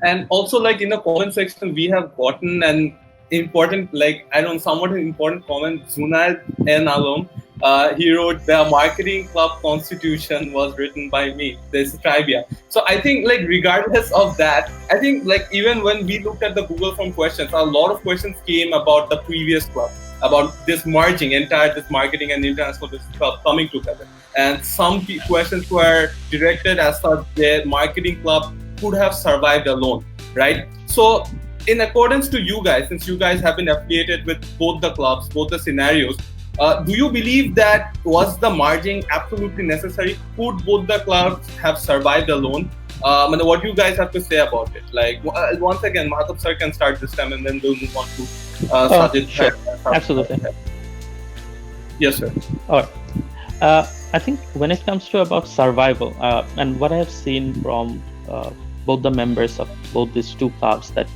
And also, like in the comment section, we have gotten an important, like I don't know, somewhat important comment. Zunad N. Alom, he wrote the marketing club constitution was written by me. This trivia. So I think, like regardless of that, I think like even when we looked at the Google Form questions, a lot of questions came about the previous club, about this merging, entire this marketing and international this club coming together. And some questions were directed as such the marketing club could have survived alone, right? So, in accordance to you guys, since you guys have been affiliated with both the clubs, both the scenarios, do you believe that was the merging absolutely necessary? Could both the clubs have survived alone? And what do you guys have to say about it? Like once again, Mahatab sir can start this time, and then we'll move on to Sajid. Sure, absolutely. Yes, sir. All right. I think when it comes to about survival, and what I have seen from both the members of both these two clubs that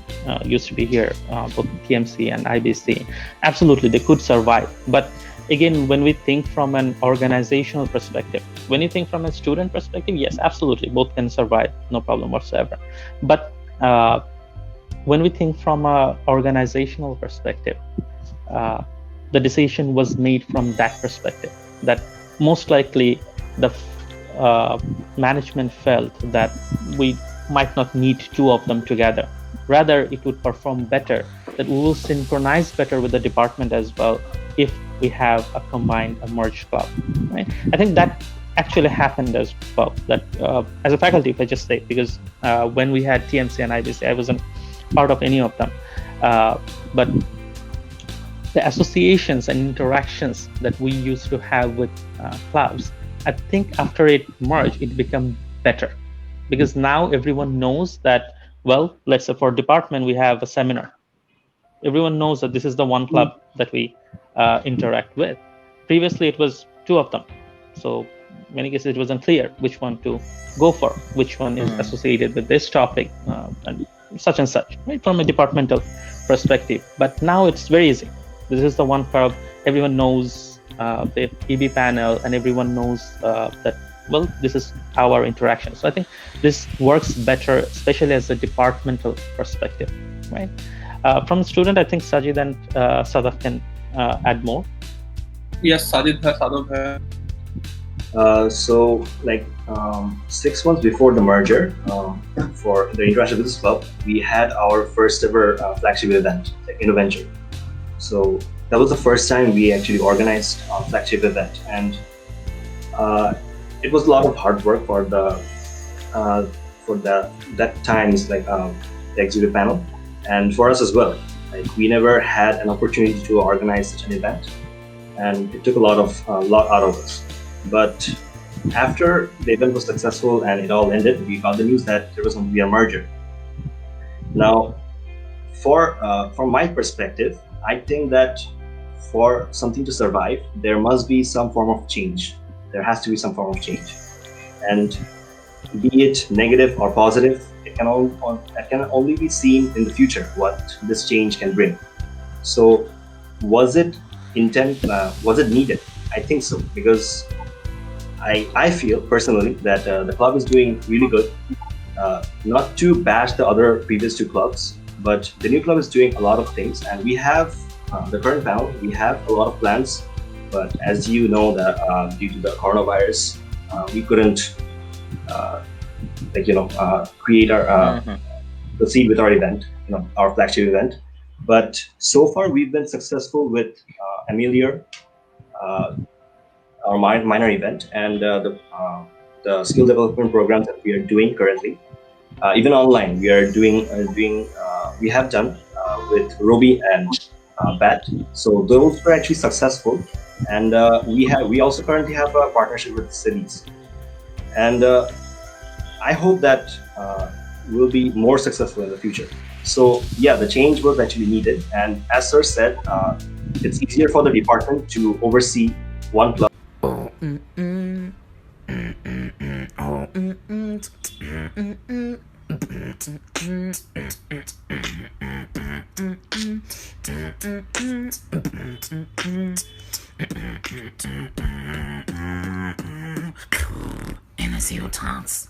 used to be here, both TMC and IBC, absolutely they could survive. But again, when we think from an organizational perspective, when you think from a student perspective, yes, absolutely, both can survive, no problem whatsoever. But when we think from an organizational perspective, the decision was made from that perspective, that most likely the management felt that we might not need two of them together. Rather, it would perform better, that we will synchronize better with the department as well if we have a combined, a merged club. Right? I think that actually happened as well. That as a faculty, if I just say, because when we had TMC and IBC, I wasn't part of any of them. But the associations and interactions that we used to have with clubs, I think after it merged, it became better. Because now everyone knows that, well, let's say for department, we have a seminar. Everyone knows that this is the one club that we interact with. Previously, it was two of them. So in many cases, it wasn't clear which one to go for, which one is associated with this topic and such, right, from a departmental perspective. But now it's very easy. This is the one club. Everyone knows the EB panel, and everyone knows that, well, this is our interaction. So I think this works better, especially as a departmental perspective, right? From the student, I think Sajid and Sadaf can add more. Yes, Sajid, Sadaf. So, like 6 months before the merger, for the International Business Club, we had our first ever flagship event, like InnoVenture. So that was the first time we actually organized a flagship event, and it was a lot of hard work for that time's like the executive panel, and for us as well. Like we never had an opportunity to organize such an event, and it took a lot out of us. But after the event was successful and it all ended, we got the news that there was going to be a merger. Now, from my perspective, I think that for something to survive, there must be some form of change. There has to be some form of change, and be it negative or positive, it can only be seen in the future what this change can bring. So, was it needed? I think so, because I feel personally that the club is doing really good. Not to bash the other previous two clubs, but the new club is doing a lot of things, and we have the current panel. We have a lot of plans, but as you know, that due to the coronavirus, we couldn't create our proceed with our event, our flagship event. But so far, we've been successful with Amelia, our minor event, and the skill development programs that we are doing currently. Even online, we are we have done with Roby and Bat. So those were actually successful, and we also currently have a partnership with cities, and I hope that we'll be more successful in the future. So yeah, the change was actually needed, and as Sir said, it's easier for the department to oversee one club. In a zero chance.